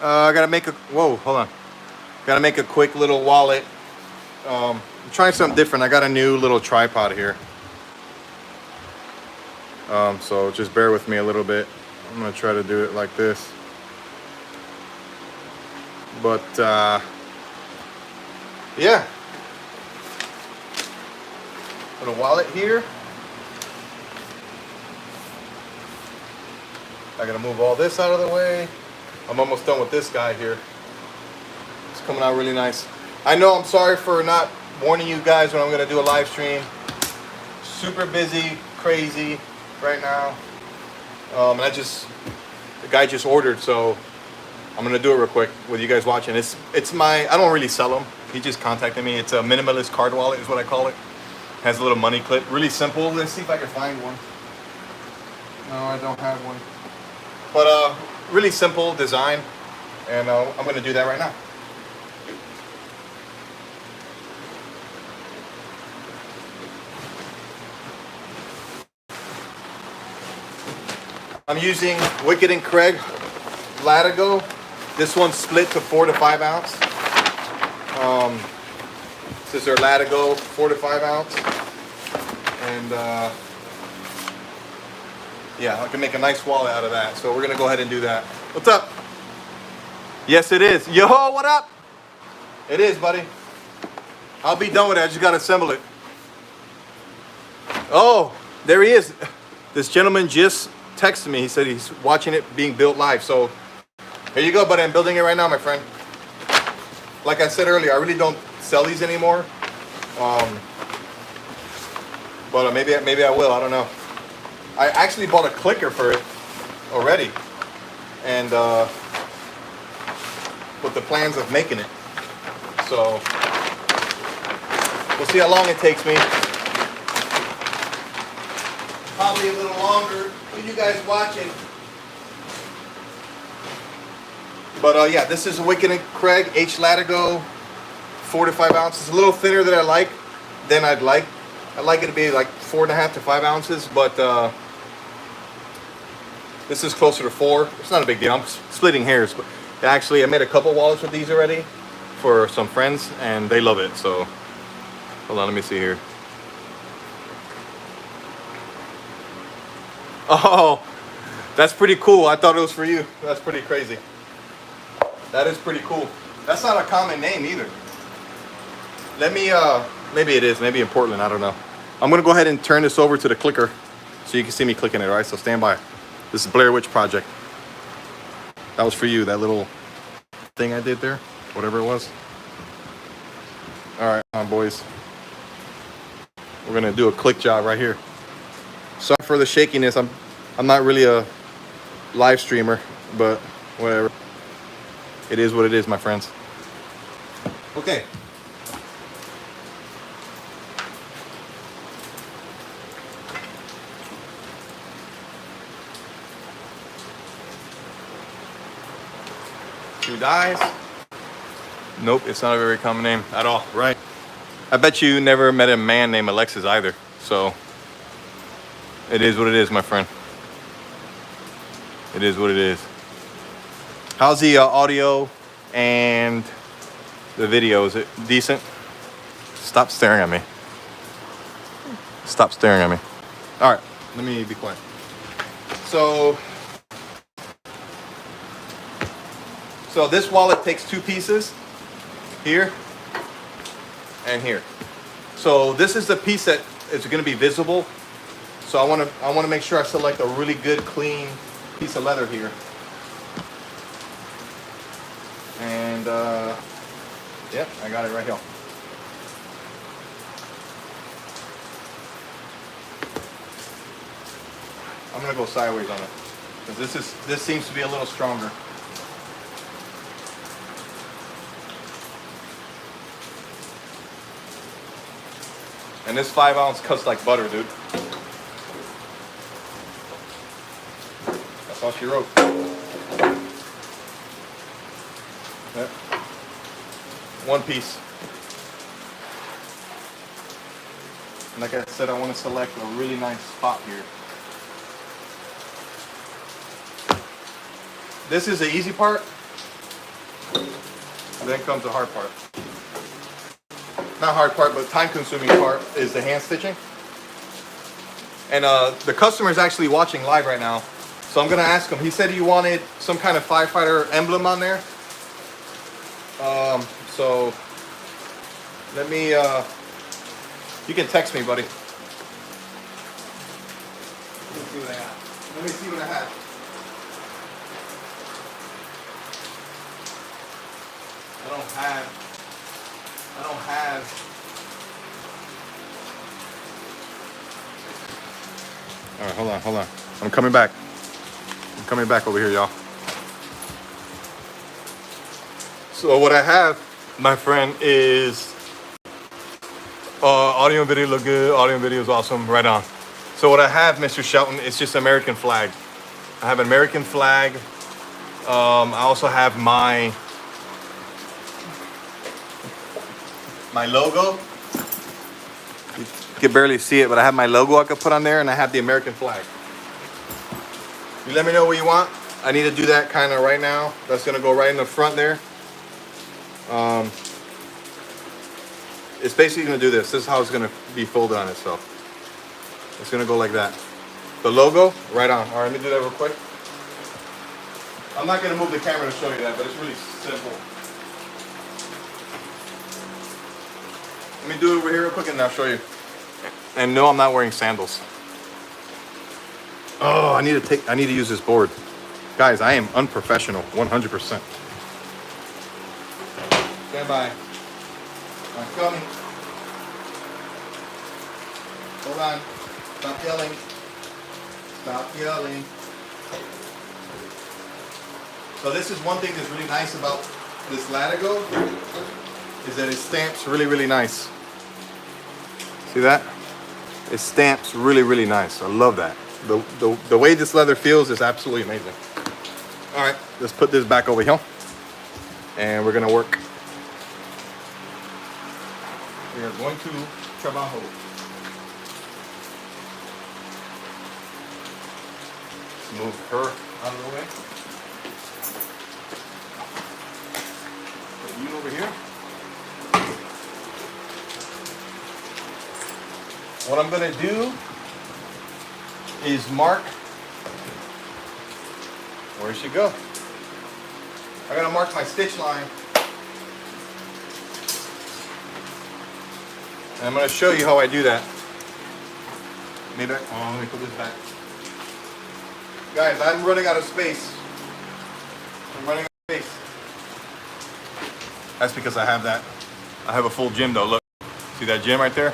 I gotta make a, whoa, hold on. Gotta make a quick little wallet. I'm trying something different. I got a new little tripod here. So just bear with me a little bit. I'm gonna try to do it like this. But yeah. Put a wallet here. I gotta move all this out of the way. I'm almost done with this guy here. It's coming out really nice. I know, I'm sorry for not warning you guys when I'm gonna do a live stream. Super busy, crazy right now. And the guy just ordered, so I'm gonna do it real quick with you guys watching. It's my, I don't really sell them. He just contacted me. It's a minimalist card wallet is what I call it. Has a little money clip. Really simple. Let's see if I can find one. No, I don't have one. But really simple design, and I'm gonna do that right now. I'm using Wicked and Craig Latigo. This one's split to 4 to 5 ounce. This is their Latigo 4 to 5 ounce, and yeah, I can make a nice wallet out of that. So we're gonna go ahead and do that. What's up? Yes, it is. Yo, what up? It is, buddy. I'll be done with it. I just gotta assemble it. Oh, there he is. This gentleman just texted me. He said he's watching it being built live. So here you go, buddy. I'm building it right now, my friend. Like I said earlier, I really don't sell these anymore. But maybe I will. I don't know. I actually bought a clicker for it already, and with the plans of making it. So we'll see how long it takes me. Probably a little longer for you guys watching. But yeah, this is a Wicked and Craig H Latigo 4 to 5 ounces. A little thinner than I'd like. I like it to be like 4.5 to 5 ounces, but this is closer to 4. It's not a big deal. I'm splitting hairs, but actually I made a couple wallets with these already for some friends, and they love it. So hold on, let me see here. Oh, that's pretty cool. I thought it was for you. That's pretty crazy. That is pretty cool. That's not a common name either. Let me, maybe it is. Maybe in Portland. I don't know. I'm going to go ahead and turn this over to the clicker so you can see me clicking it, all right? So stand by. This is Blair Witch Project. That was for you, that little thing I did there, whatever it was. All right, boys. We're going to do a click job right here. Sorry for the shakiness. I'm not really a live streamer, but whatever. It is what it is, my friends. Okay. Two dies. Nope, it's not a very common name at all, right? I bet you never met a man named Alexis either, so it is what it is, my friend. It is what it is. How's the audio and the video? Is it decent? Stop staring at me. Stop staring at me. All right, let me be quiet. So this wallet takes 2 pieces, here and here. So this is the piece that is going to be visible. So I want to make sure I select a really good, clean piece of leather here. And yep, I got it right here. I'm gonna go sideways on it because this seems to be a little stronger. And this 5 ounce cuts like butter, dude. That's all she wrote. Yep. 1 piece. And like I said, I want to select a really nice spot here. This is the easy part. Then comes the hard part. Not hard part, but time-consuming part is the hand stitching. And the customer is actually watching live right now, so I'm gonna ask him. He said he wanted some kind of Firefighter emblem on there. So let me. You can text me, buddy. Let me see what I have. Let me see what I have. I don't have. All right, hold on. I'm coming back. I'm coming back over here, y'all. So what I have, my friend, is audio and video look good. Audio and video is awesome. Right on. So what I have, Mr. Shelton, is just American flag. I have an American flag. I also have my logo. You can barely see it, but I have my logo I could put on there, and I have the American flag. You let me know what you want. I need to do that kind of right now. That's gonna go right in the front there. It's basically gonna do this. This is how it's gonna be folded on itself. It's gonna go like that. The logo, right on. All right, let me do that real quick. I'm not gonna move the camera to show you that, but it's really simple. Let me do it over here real quick and I'll show you. And no, I'm not wearing sandals. Oh, I need to use this board. Guys, I am unprofessional, 100%. Stand by. I'm coming. Hold on. Stop yelling. Stop yelling. So this is one thing that's really nice about this Latigo, is that it stamps really, really nice. See that? It stamps really, really nice. I love that. The way this leather feels is absolutely amazing. All right, let's put this back over here, and we're gonna work. We are going to trabajo. Move her out of the way. Put you over here. What I'm gonna do is mark where it should go. I gotta mark my stitch line. And I'm gonna show you how I do that. Maybe let me put this back. Guys, I'm running out of space. I'm running out of space. That's because I have that. I have a full gym though, look. See that gym right there?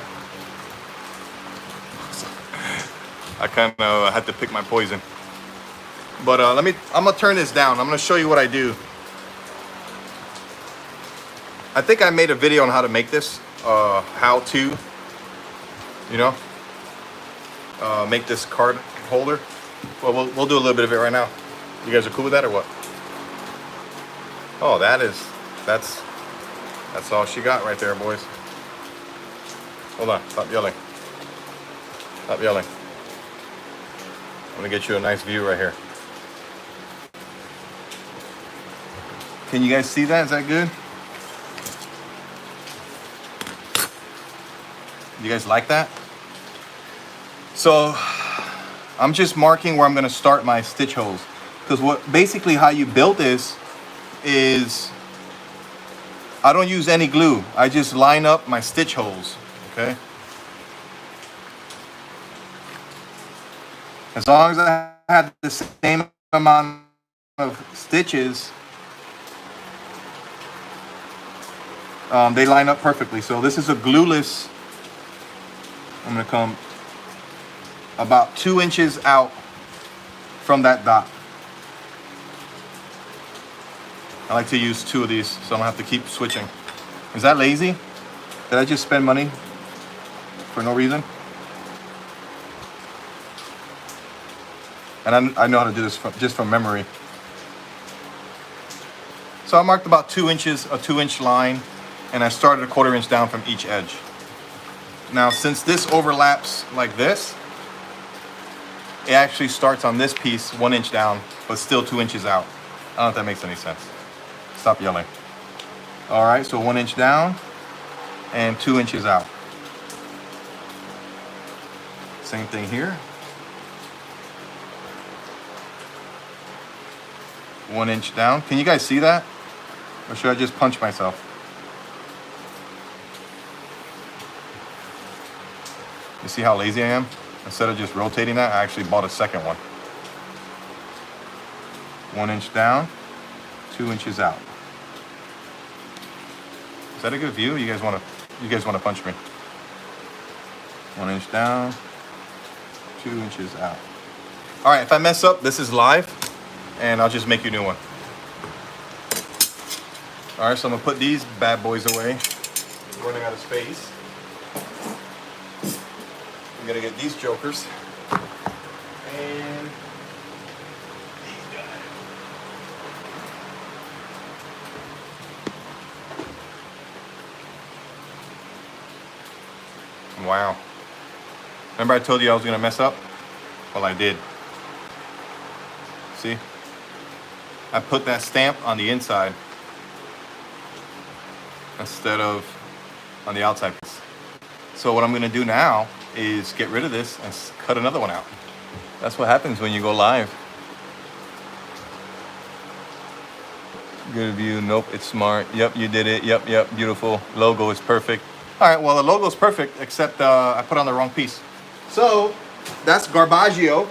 I kind of had to pick my poison. But I'm gonna turn this down. I'm gonna show you what I do. I think I made a video on how to make this, how to, make this card holder. Well, we'll do a little bit of it right now. You guys are cool with that or what? Oh, that's all she got right there, boys. Hold on, stop yelling. Stop yelling. I'm gonna get you a nice view right here. Can you guys see that? Is that good? You guys like that? So I'm just marking where I'm gonna start my stitch holes, because basically how you build this is I don't use any glue. I just line up my stitch holes, okay? As long as I have the same amount of stitches, they line up perfectly. So this is a glueless. I'm gonna come about 2 inches out from that dot. I like to use 2 of these so I don't have to keep switching. Is that lazy? Did I just spend money for no reason? And I know how to do this just from memory. So I marked about 2 inches, a 2-inch line, and I started a 1/4 inch down from each edge. Now, since this overlaps like this, it actually starts on this piece 1 inch down, but still 2 inches out. I don't know if that makes any sense. Stop yelling. All right, so 1 inch down and 2 inches out. Same thing here. 1 inch down. Can you guys see that? Or should I just punch myself? You see how lazy I am? Instead of just rotating that, I actually bought a second one. 1 inch down, 2 inches out. Is that a good view? You guys want to punch me? 1 inch down, 2 inches out. All right, if I mess up, this is live, and I'll just make you a new one. All right, so I'm gonna put these bad boys away. I'm running out of space. I'm gonna get these jokers. And these guys. Wow. Remember I told you I was gonna mess up? Well, I did. See? I put that stamp on the inside instead of on the outside piece. So what I'm gonna do now is get rid of this and cut another one out. That's what happens when you go live. Good view, nope, it's smart. Yep, you did it, yep, beautiful. Logo is perfect. All right, well, the logo's perfect, except I put on the wrong piece. So that's Garbaggio.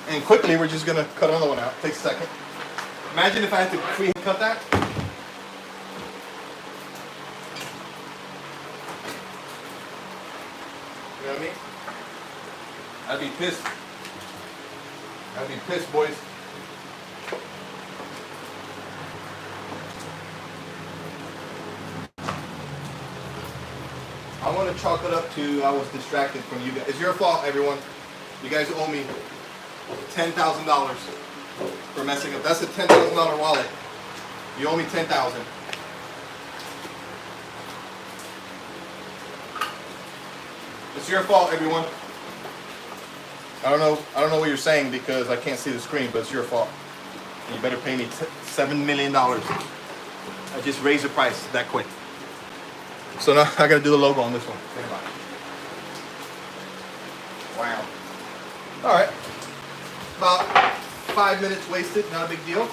And quickly, we're just gonna cut another one out. Takes a second. Imagine if I had to free cut that. You know what I mean? I'd be pissed. I'd be pissed, boys. I want to chalk it up to I was distracted from you guys. It's your fault, everyone. You guys owe me $10,000 for messing up. That's a $10,000 wallet. You owe me $10,000. It's your fault, everyone. I don't know what you're saying because I can't see the screen, but it's your fault. You better pay me $7 million. I just raised the price that quick. So now I gotta do the logo on this one. Think about it. Wow. All right. About 5 minutes wasted, not a big deal.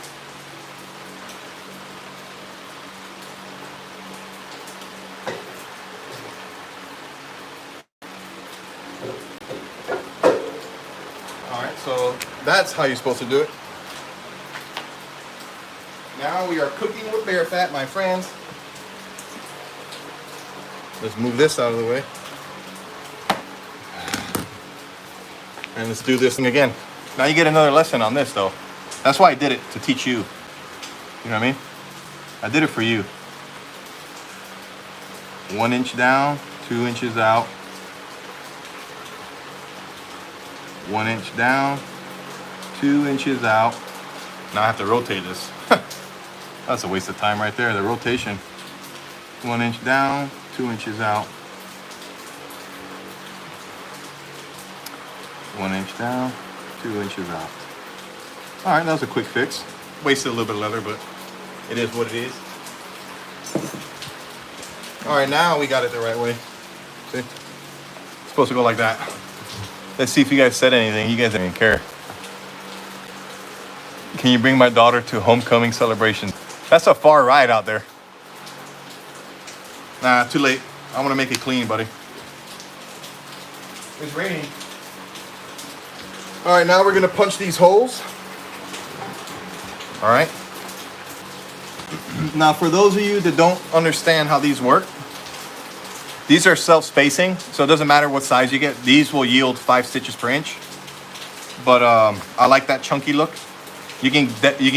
All right, so that's how you're supposed to do it. Now we are cooking with bear fat, my friends. Let's move this out of the way. And let's do this thing again. Now you get another lesson on this though. That's why I did it, to teach you. You know what I mean? I did it for you. 1 inch down, 2 inches out. 1 inch down, 2 inches out. Now I have to rotate this. That's a waste of time right there, the rotation. 1 inch down, 2 inches out. 1 inch down, 2 inches out. All right, that was a quick fix. Wasted a little bit of leather, but it is what it is. All right, now we got it the right way. See? It's supposed to go like that. Let's see if you guys said anything. You guys didn't even care. Can you bring my daughter to homecoming celebration? That's a far ride out there. Nah, too late. I want to make it clean, buddy. It's raining. All right, now we're gonna punch these holes. All right. Now, for those of you that don't understand how these work, these are self-spacing, so it doesn't matter what size you get. These will yield 5 stitches per inch. But I like that chunky look. You can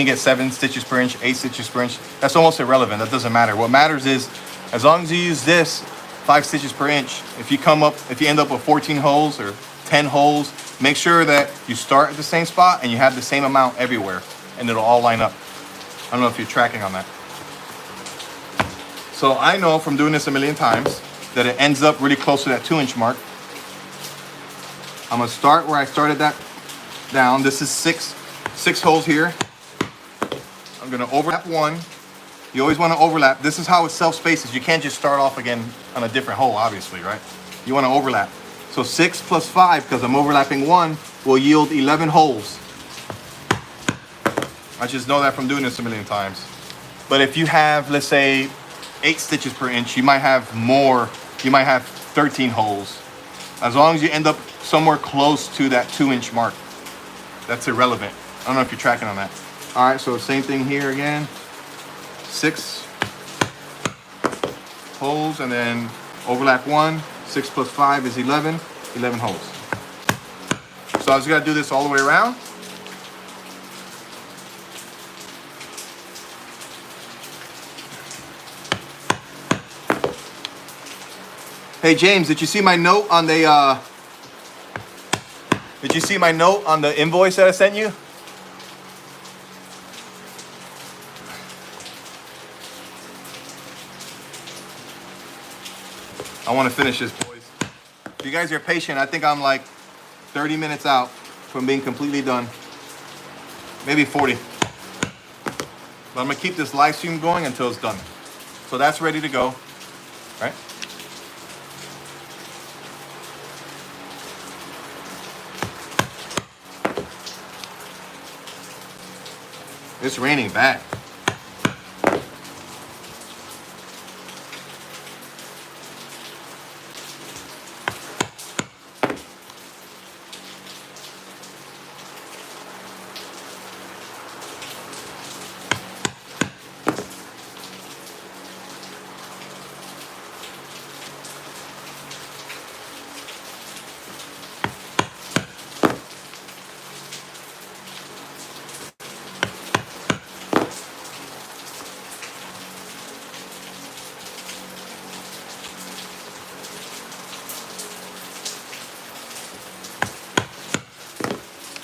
get 7 stitches per inch, 8 stitches per inch. That's almost irrelevant. That doesn't matter. What matters is, as long as you use this 5 stitches per inch, if you end up with 14 holes or 10 holes, make sure that you start at the same spot and you have the same amount everywhere, and it'll all line up. I don't know if you're tracking on that. So I know from doing this a million times that it ends up really close to that 2 inch mark. I'm gonna start where I started that down. This is six holes here. I'm gonna overlap one. You always want to overlap. This is how it self-spaces. You can't just start off again on a different hole, obviously, right? You want to overlap. So 6 plus 5, because I'm overlapping 1, will yield 11 holes. I just know that from doing this a million times. But if you have, let's say, 8 stitches per inch, you might have more. You might have 13 holes. As long as you end up somewhere close to that 2-inch mark. That's irrelevant. I don't know if you're tracking on that. All right, so same thing here again. 6 holes, and then overlap 1. 6 plus 5 is 11. 11 holes. So I just gotta do this all the way around. Hey James, did you see my note on the invoice that I sent you? I want to finish this, boys. If you guys are patient, I think I'm like 30 minutes out from being completely done. Maybe 40. But I'm gonna keep this live stream going until it's done. So that's ready to go, right? It's raining bad.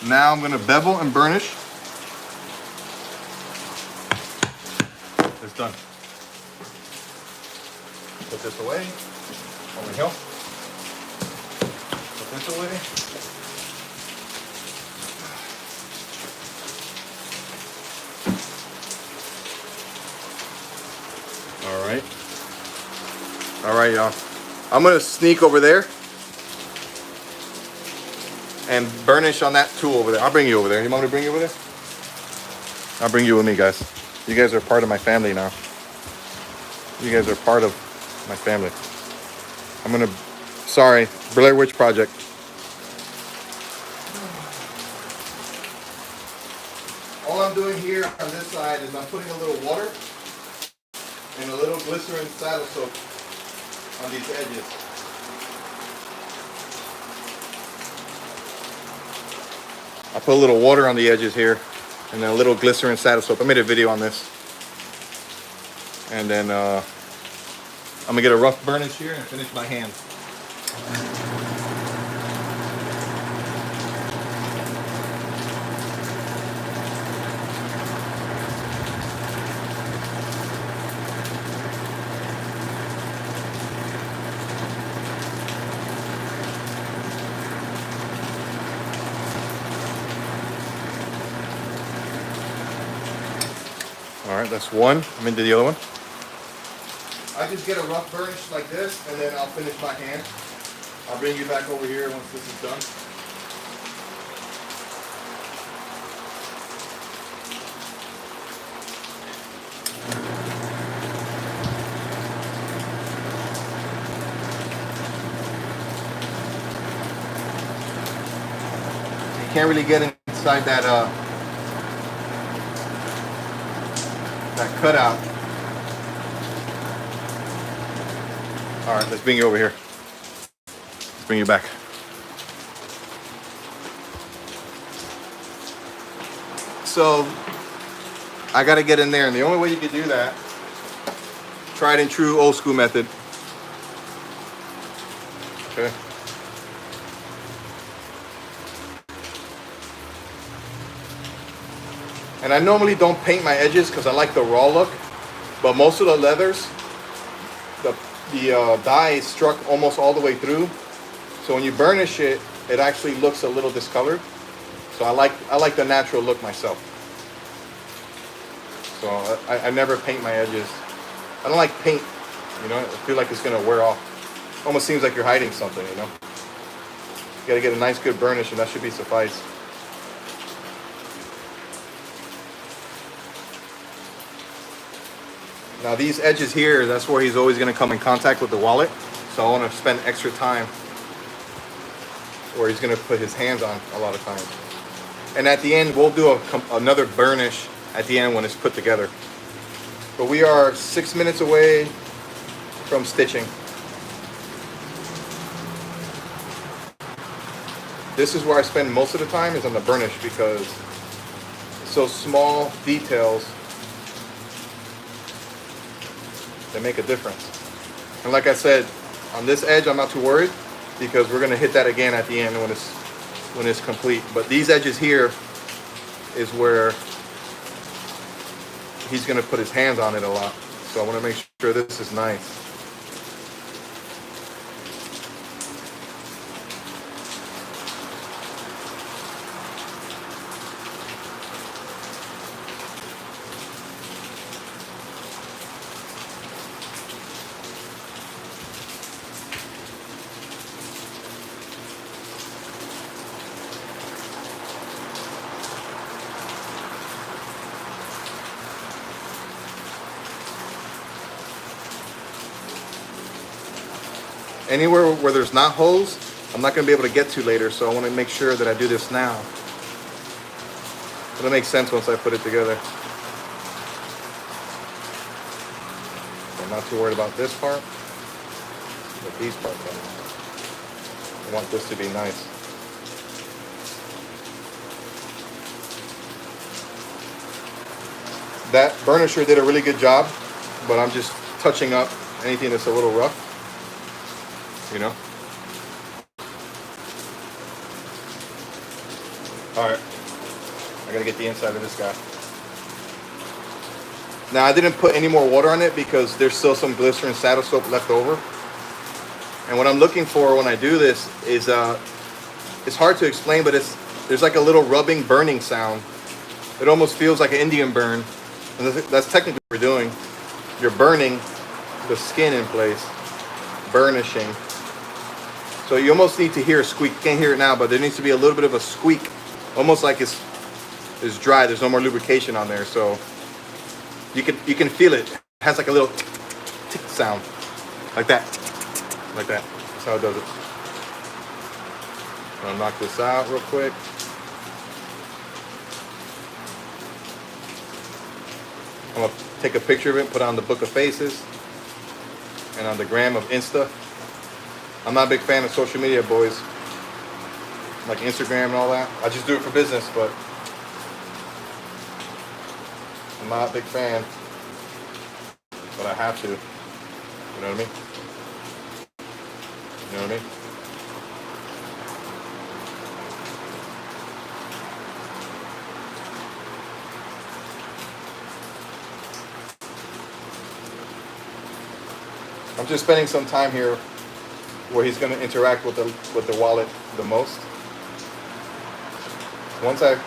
Now I'm gonna bevel and burnish. It's done. Put this away. Over here. Put this away. All right. All right, y'all. I'm gonna sneak over there and burnish on that tool over there. I'll bring you over there. You want me to bring you over there? I'll bring you with me, guys. You guys are part of my family now. You guys are part of my family. I'm gonna, sorry, Blair Witch Project. All I'm doing here on this side is I'm putting a little water and a little glycerin saddle soap on these edges. I put a little water on the edges here and then a little glycerin saddle soap. I made a video on this. And then I'm gonna get a rough burnish here and finish my hand. All right, that's one. I'm into the other one. I just get a rough burnish like this, and then I'll finish my hand. I'll bring you back over here once this is done. You can't really get inside that that cutout. All right, let's bring you over here. Let's bring you back. So I got to get in there, and the only way you can do that, tried and true old school method. Okay. And I normally don't paint my edges because I like the raw look, but most of the leathers, the dye is struck almost all the way through. So when you burnish it, it actually looks a little discolored. So I like the natural look myself. So I never paint my edges. I don't like paint, you know. I feel like it's gonna wear off. Almost seems like you're hiding something, you know. You gotta get a nice good burnish, and that should be suffice. Now these edges here, that's where he's always gonna come in contact with the wallet. So I wanna spend extra time where he's gonna put his hands on a lot of times. And at the end, we'll do another burnish at the end when it's put together. But we are 6 minutes away from stitching. This is where I spend most of the time, is on the burnish, because it's those small details that make a difference. And like I said, on this edge, I'm not too worried, because we're gonna hit that again at the end when it's complete. But these edges here is where he's gonna put his hands on it a lot. So I wanna make sure this is nice. Anywhere where there's not holes, I'm not going to be able to get to later, so I want to make sure that I do this now. It'll make sense once I put it together. I'm not too worried about this part, but these parts I want this to be nice. That burnisher did a really good job, but I'm just touching up anything that's a little rough. You know? Alright. I gotta get the inside of this guy. Now I didn't put any more water on it because there's still some glycerin saddle soap left over. And what I'm looking for when I do this is it's hard to explain, but there's like a little rubbing, burning sound. It almost feels like an Indian burn. And that's technically what we're doing. You're burning the skin in place, burnishing. So you almost need to hear a squeak. You can't hear it now, but there needs to be a little bit of a squeak, almost like it's dry. There's no more lubrication on there, so you can feel it. It has like a little tick, tick sound, like that, like that. That's how it does it. I'm gonna knock this out real quick. I'm gonna take a picture of it, put it on the Book of Faces, and on the gram of Insta. I'm not a big fan of social media, boys. Like Instagram and all that. I just do it for business, but I'm not a big fan. But I have to. You know what I mean? You know what I mean? I'm just spending some time here where he's going to interact with the wallet the most. Once I'm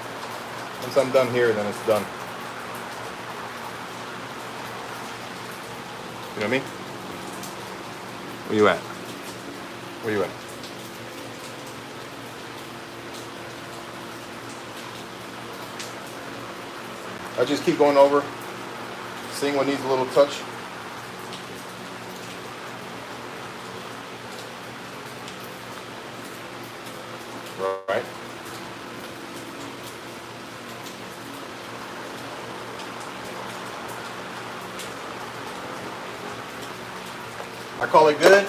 done here, then it's done. You know what I mean? Where you at? Where you at? I just keep going over, seeing what needs a little touch. Right. I call it good.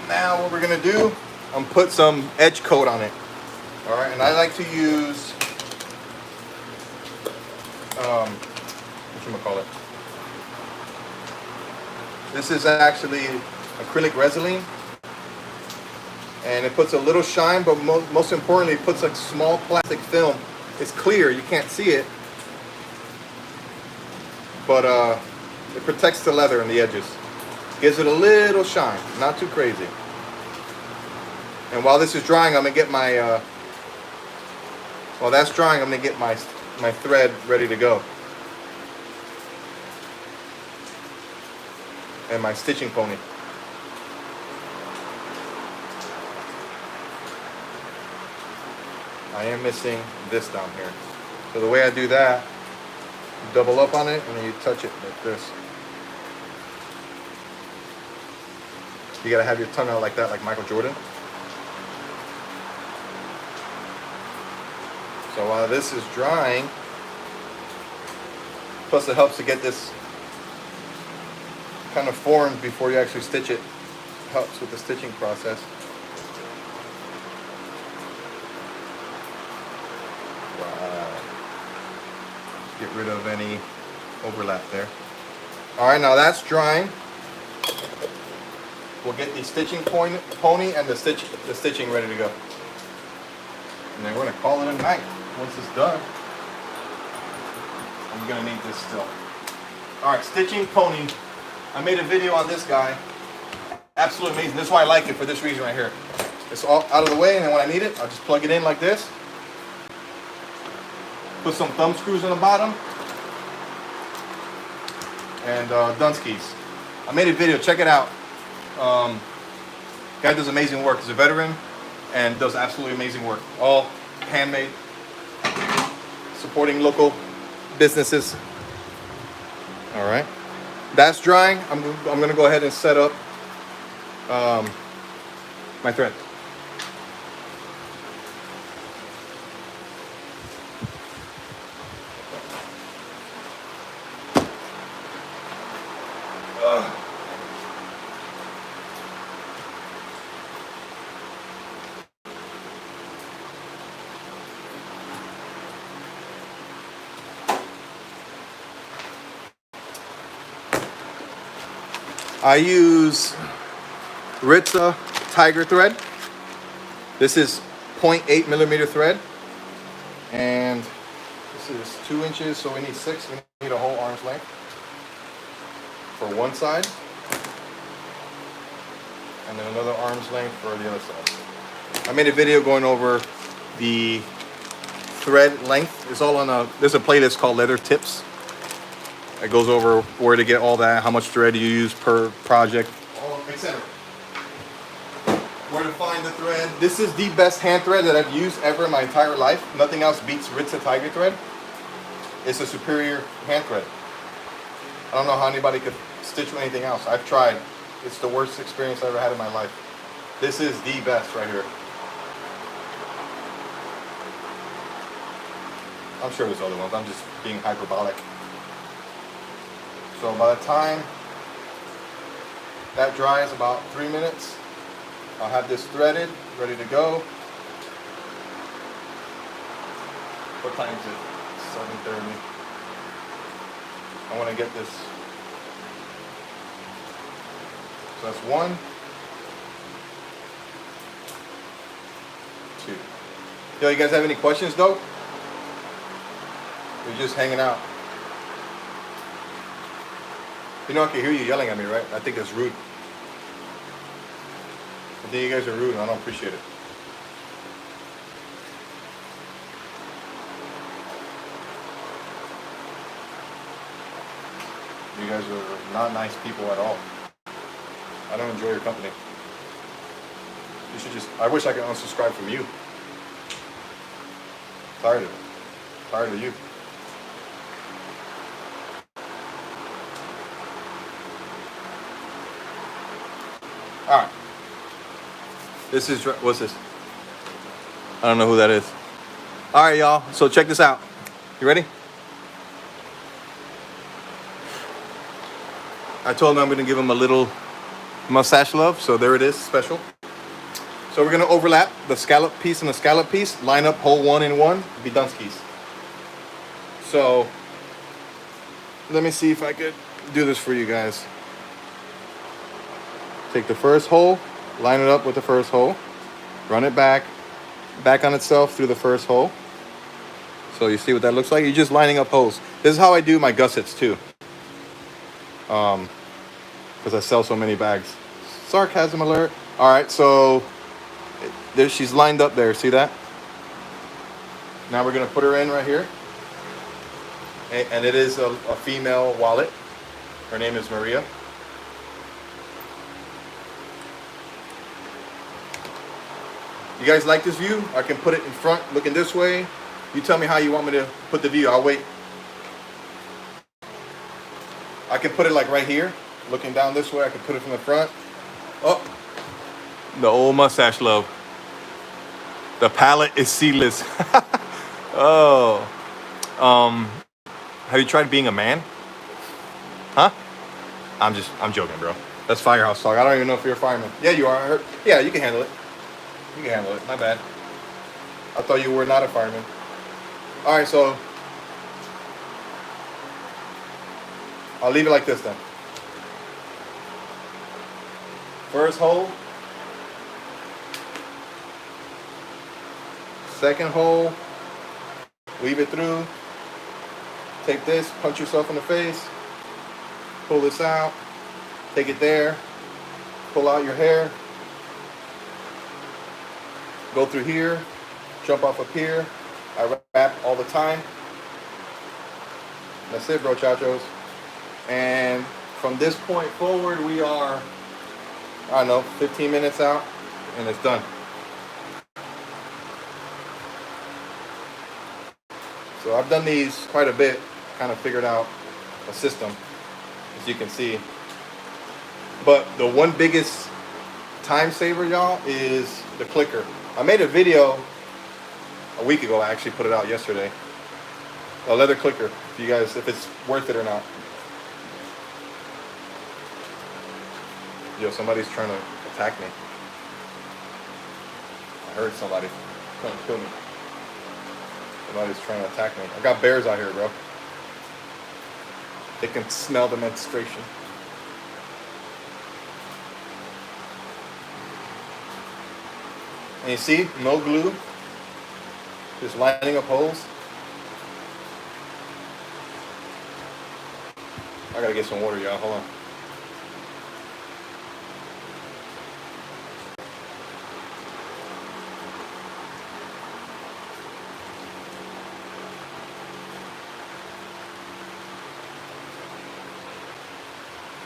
Now what we're gonna do, I'm put some edge coat on it. All right, and I like to use whatchamacallit. This is actually acrylic resin, and it puts a little shine, but most importantly, it puts a small plastic film. It's clear, you can't see it, but it protects the leather and the edges. Gives it a little shine, not too crazy. And while this is drying, I'm gonna get my while that's drying, I'm gonna get my thread ready to go. and my stitching pony. I am missing this down here. So the way I do that, you double up on it and then you touch it like this. You gotta have your tongue out like that, like Michael Jordan. So while this is drying, plus it helps to get this kind of formed before you actually stitch it. Helps with the stitching process. Wow. Get rid of any overlap there. All right, now that's drying. We'll get the stitching pony and the stitching ready to go. And then we're gonna call it a night once it's done. I'm gonna need this still. All right, stitching pony. I made a video on this guy. Absolutely amazing. This is why I like it, for this reason right here. It's all out of the way, and then when I need it, I'll just plug it in like this. Put some thumb screws on the bottom. And Dunskies. I made a video, check it out. Guy does amazing work. He's a veteran and does absolutely amazing work. All handmade, supporting local businesses. All right, that's drying. I'm gonna go ahead and set up my thread. I use Ritza Tiger thread. This is 0.8 millimeter thread, and this is 2 inches, so we need 6. We need a whole arm's length for one side, and then another arm's length for the other side. I made a video going over the thread length. It's all on there's a playlist called Leather Tips. It goes over where to get all that, how much thread you use per project, etc. Where to find the thread. This is the best hand thread that I've used ever in my entire life. Nothing else beats Ritza Tiger thread. It's a superior hand thread. I don't know how anybody could stitch with anything else. I've tried. It's the worst experience I ever had in my life. This is the best right here. I'm sure there's other ones. I'm just being hyperbolic. So by the time that dries, about 3 minutes, I'll have this threaded, ready to go. What time is it? 7:30. I want to get this. So that's 1, 2. Yo, you guys have any questions though? We're just hanging out. You know, I can hear you yelling at me, right? I think that's rude. I think you guys are rude and I don't appreciate it. You guys are not nice people at all. I don't enjoy your company. You should just, I wish I could unsubscribe from you. Tired of it. Tired of you. All right. This is, what's this? I don't know who that is. All right, y'all. So check this out. You ready? I told him I'm going to give him a little mustache love. So there it is, special. So we're going to overlap the scallop piece and the scallop piece. Line up hole 1 in 1. Be Dunskies. So let me see if I could do this for you guys. Take the first hole, line it up with the first hole, run it back on itself through the first hole. So you see what that looks like? You're just lining up holes. This is how I do my gussets too. Because I sell so many bags. Sarcasm alert. All right, so there she's lined up there. See that? Now we're gonna put her in right here. And it is a female wallet. Her name is Maria. You guys like this view? I can put it in front, looking this way. You tell me how you want me to put the view. I'll wait. I can put it like right here, looking down this way. I can put it from the front. Oh, the old mustache love. The palette is seedless. Oh. Have you tried being a man? Huh? I'm joking, bro. That's firehouse talk. I don't even know if you're a fireman. Yeah, you are. I heard. Yeah, you can handle it. You can handle it. My bad. I thought you were not a fireman. All right, so I'll leave it like this then. First hole. Second hole. Weave it through. Take this, punch yourself in the face. Pull this out. Take it there. Pull out your hair. Go through here. Jump off up here. I wrap all the time. That's it, bro, chachos. And from this point forward, we are, I don't know, 15 minutes out, and it's done. So I've done these quite a bit, kind of figured out a system, as you can see. But the one biggest time saver, y'all, is the clicker. I made a video a week ago. I actually put it out yesterday. A leather clicker, if you guys, if it's worth it or not. Yo, somebody's trying to attack me. I heard somebody trying to kill me. Somebody's trying to attack me. I got bears out here, bro. They can smell the menstruation. And you see, no glue, just lining up holes. I gotta get some water, y'all. Hold on.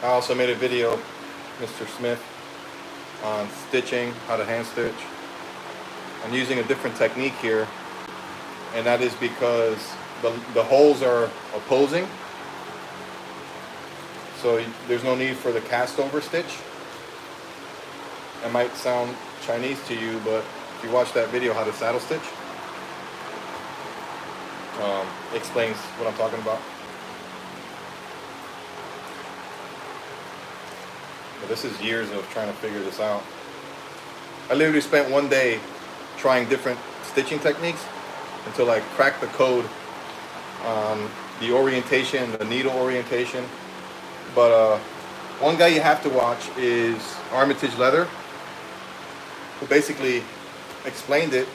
I also made a video, Mr. Smith, on stitching, how to hand stitch. I'm using a different technique here, and that is because the holes are opposing, so there's no need for the cast over stitch. It might sound Chinese to you, but if you watch that video, how to saddle stitch, explains what I'm talking about. But this is years of trying to figure this out. I literally spent one day trying different stitching techniques until I cracked the code on the orientation, the needle orientation. But one guy you have to watch is Armitage Leather, who basically explained it,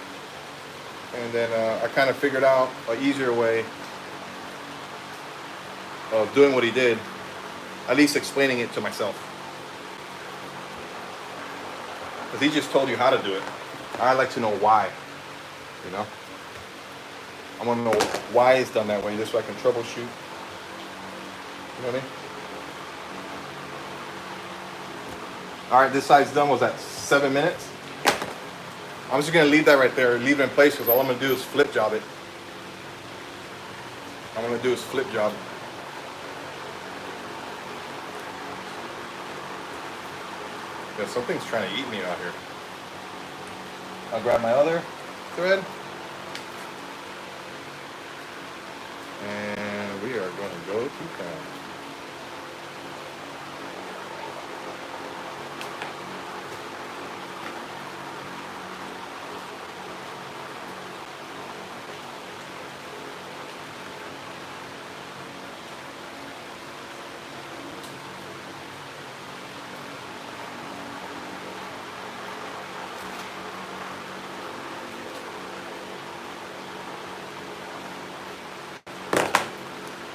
and then I kind of figured out an easier way of doing what he did, at least explaining it to myself. Because he just told you how to do it. I like to know why, you know? I want to know why it's done that way, just so I can troubleshoot. You know what I mean? All right, this side's done. Was that 7 minutes? I'm just going to leave that right there, leave it in place, because all I'm going to do is flip job it. All I'm going to do is flip job. Yeah, something's trying to eat me out here. I'll grab my other thread. And we are going to go to town.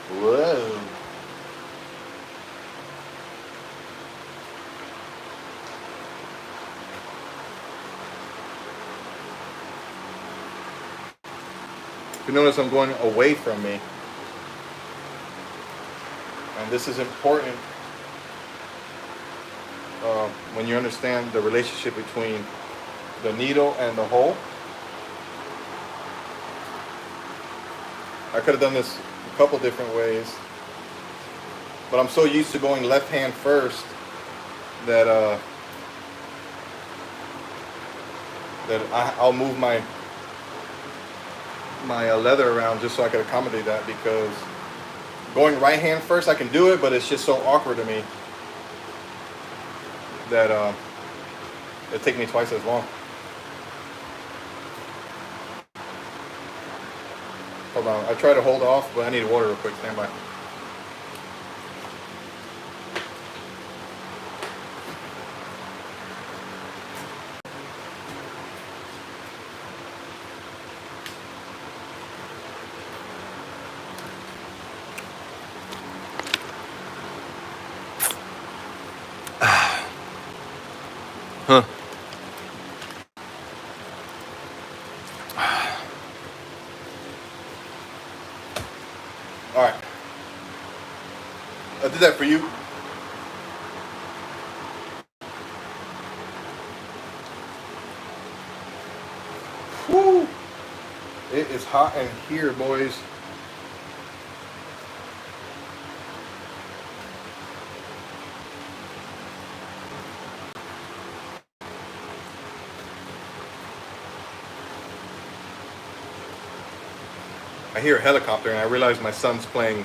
Whoa. You notice I'm going away from me. And this is important when you understand the relationship between the needle and the hole. I could have done this a couple different ways, but I'm so used to going left hand first that I'll move my leather around just so I can accommodate that, because going right hand first I can do it, but it's just so awkward to me that it'll take me twice as long. Hold on, I try to hold off, but I need water real quick. Stand by. Huh. All right. I did that for you. Woo! It is hot in here, boys. I hear a helicopter and I realize my son's playing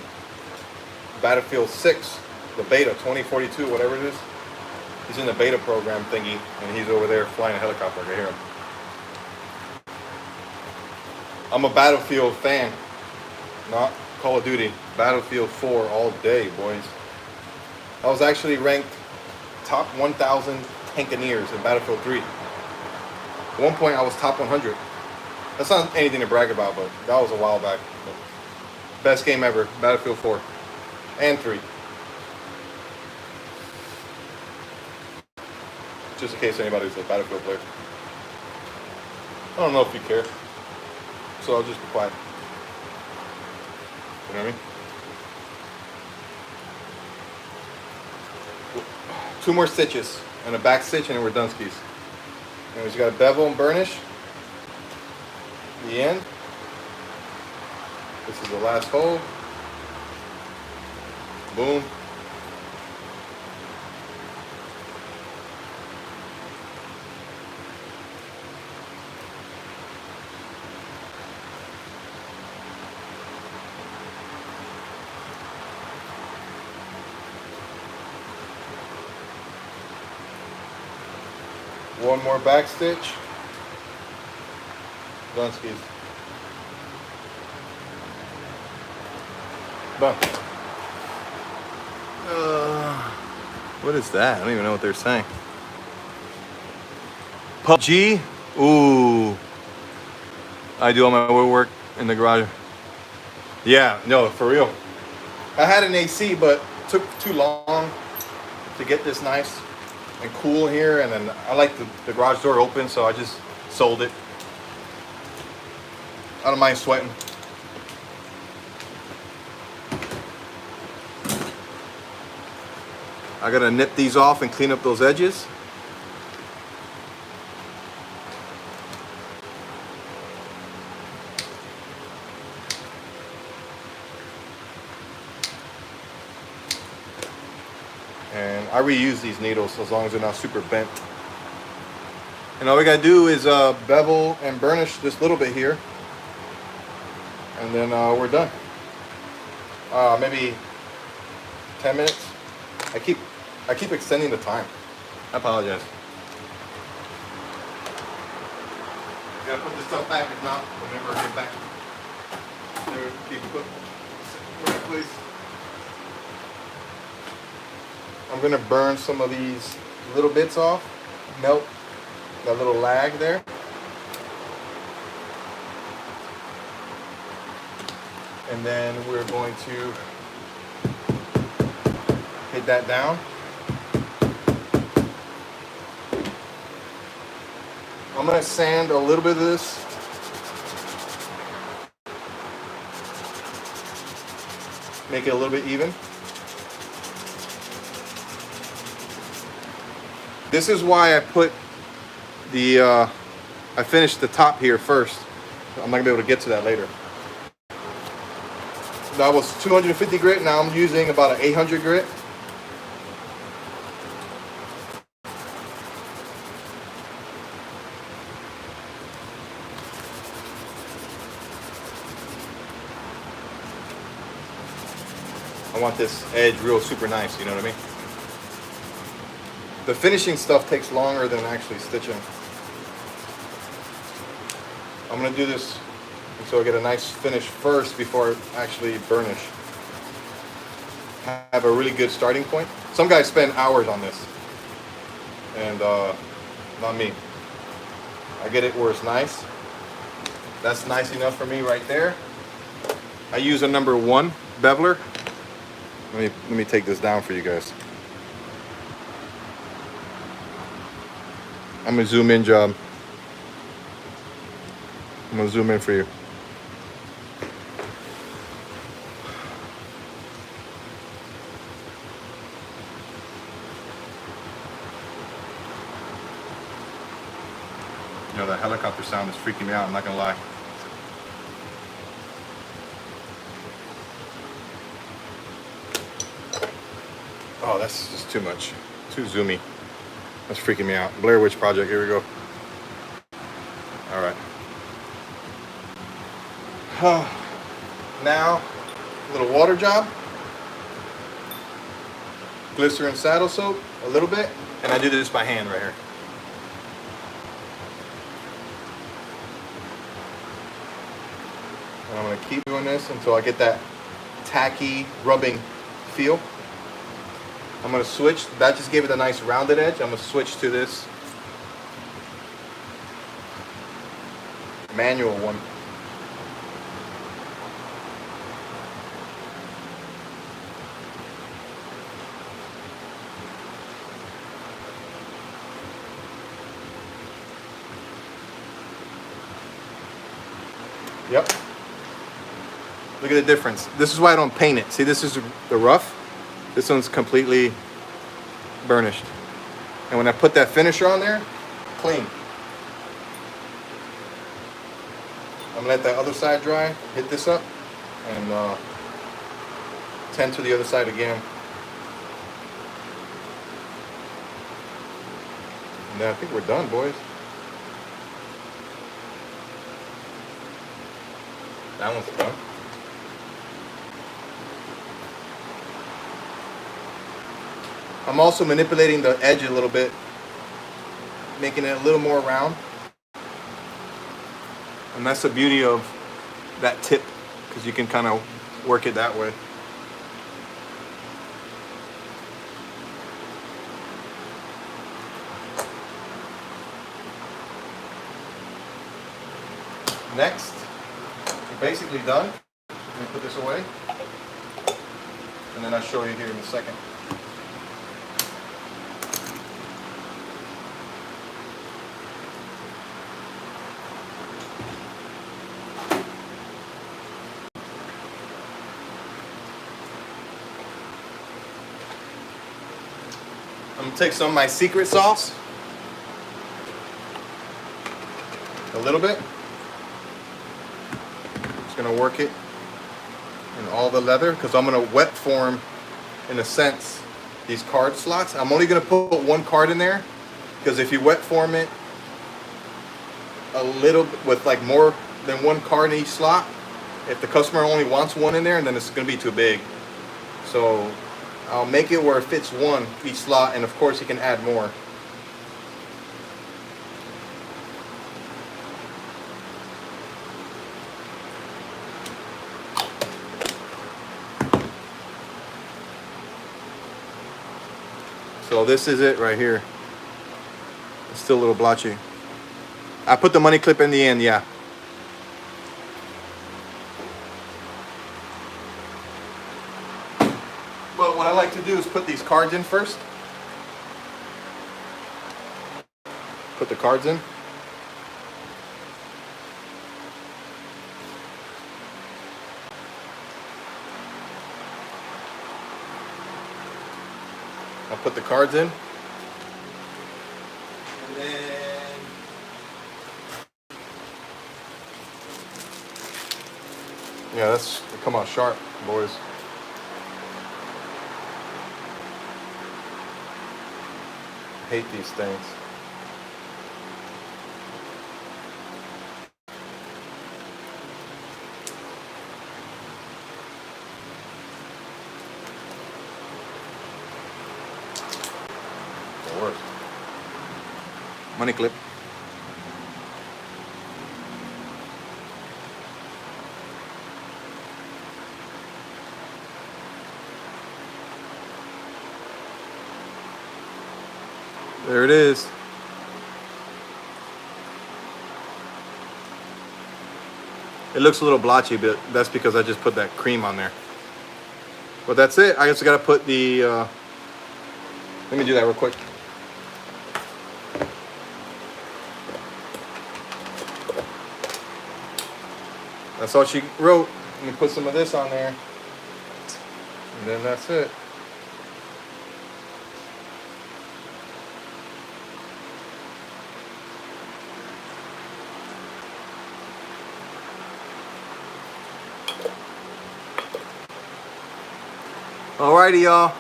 Battlefield 6, the beta, 2042, whatever it is. He's in the beta program thingy and he's over there flying a helicopter. I can hear him. I'm a Battlefield fan, not Call of Duty. Battlefield 4 all day, boys. I was actually ranked top 1,000 tankineers in Battlefield 3. At one point I was top 100. That's not anything to brag about, but that was a while back. But best game ever, Battlefield 4 and 3. Just in case anybody's a Battlefield player. I don't know if you care, so I'll just be quiet. You know what I mean? 2 more stitches and a back stitch, and then we're done skis. And we just got a bevel and burnish. The end. This is the last hole. Boom. One more back stitch. Done skis. Done. What is that? I don't even know what they're saying. PUBG? Ooh. I do all my woodwork in the garage. Yeah, no, for real. I had an AC, but it took too long to get this nice and cool here, and then I like the garage door open, so I just sold it. I don't mind sweating. I gotta nip these off and clean up those edges. And I reuse these needles as long as they're not super bent. And all we gotta do is bevel and burnish this little bit here. And then we're done. Maybe 10 minutes. I keep extending the time. I apologize. Gotta put this stuff back, if not, we'll never get back. Never keep it put right place. I'm gonna burn some of these little bits off, melt that little lag there. And then we're going to hit that down. I'm going to sand a little bit of this. Make it a little bit even. This is why I put the I finished the top here first. I'm not gonna be able to get to that later. That was 250 grit. Now I'm using about an 800 grit. I want this edge real super nice, you know what I mean? The finishing stuff takes longer than actually stitching. I'm gonna do this so I get a nice finish first before I actually burnish. Have a really good starting point. Some guys spend hours on this, and not me. I get it where it's nice. That's nice enough for me right there. I use a number 1 beveler. Let me take this down for you guys. I'm gonna zoom in, Job. I'm gonna zoom in for you. You know, that helicopter sound is freaking me out, I'm not gonna lie. Oh, that's just too much. Too zoomy. That's freaking me out. Blair Witch Project, here we go. All right. Now, a little water job. Glycerin saddle soap, a little bit. And I do this by hand right here. And I'm gonna keep doing this until I get that tacky rubbing feel. I'm gonna switch, that just gave it a nice rounded edge. I'm gonna switch to this manual one. Yep. Look at the difference. This is why I don't paint it. See, this is the rough. This one's completely burnished. And when I put that finisher on there, clean. I'm gonna let that other side dry, hit this up, and tend to the other side again. And then I think we're done, boys. That one's done. I'm also manipulating the edge a little bit, making it a little more round. And that's the beauty of that tip, because you can kind of work it that way. Next, we're basically done. Let me put this away, and then I'll show you here in a second. I'm gonna take some of my secret sauce, a little bit. Just gonna work it in all the leather, because I'm gonna wet form, in a sense, these card slots. I'm only gonna put 1 card in there, because if you wet form it a little bit with like more than 1 card in each slot, if the customer only wants 1 in there, then it's gonna be too big. So I'll make it where it fits 1 each slot, and of course you can add more. So this is it right here. It's still a little blotchy. I put the money clip in the end, yeah. But what I like to do is put these cards in first. Put the cards in. I'll put the cards in. And then Yeah, that's come out sharp, boys. Hate these things. The worst. Money clip. There it is. It looks a little blotchy, but that's because I just put that cream on there. But that's it. I guess I gotta put the, let me do that real quick. That's all she wrote. Let me put some of this on there. And then that's it. Alrighty, y'all.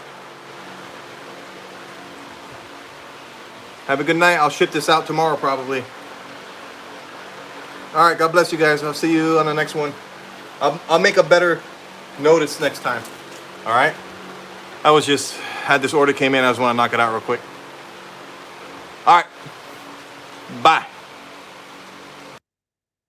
Have a good night. I'll ship this out tomorrow probably. Alright, God bless you guys. I'll see you on the next one. I'll make a better notice next time. Alright? I was just, had this order came in. I just want to knock it out real quick. Alright. Bye.